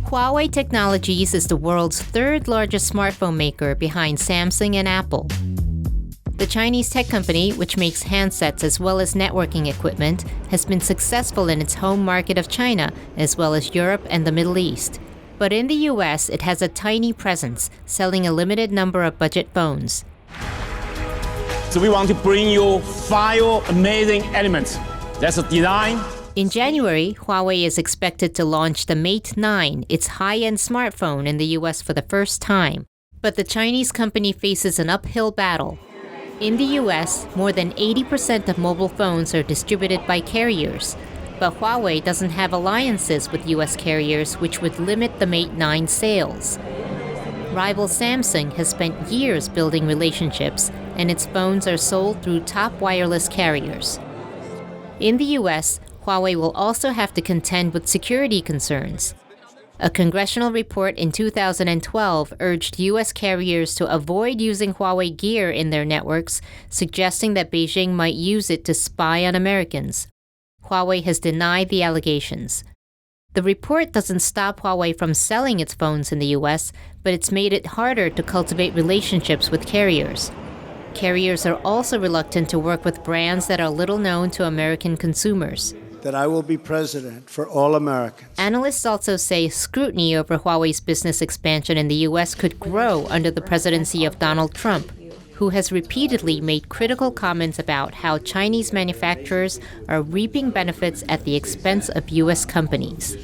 Huawei Technologies is the world's third largest smartphone maker behind Samsung and Apple. The Chinese tech company, which makes handsets as well as networking equipment, has been successful in its home market of China, as well as Europe and the Middle East. But in the US, it has a tiny presence, selling a limited number of budget phones. So we want to bring you 5 amazing elements. That's the design. In January, Huawei is expected to launch the Mate 9, its high-end smartphone, in the US for the first time. But the Chinese company faces an uphill battle. In the US, more than 80% of mobile phones are distributed by carriers. But Huawei doesn't have alliances with US carriers, which would limit the Mate 9 sales. Rival Samsung has spent years building relationships, and its phones are sold through top wireless carriers. In the US, Huawei will also have to contend with security concerns. A congressional report in 2012 urged U.S. carriers to avoid using Huawei gear in their networks, suggesting that Beijing might use it to spy on Americans. Huawei has denied the allegations. The report doesn't stop Huawei from selling its phones in the U.S., but it's made it harder to cultivate relationships with carriers. Carriers are also reluctant to work with brands that are little known to American consumers. That I will be president for all Americans. Analysts also say scrutiny over Huawei's business expansion in the U.S. could grow under the presidency of Donald Trump, who has repeatedly made critical comments about how Chinese manufacturers are reaping benefits at the expense of U.S. companies.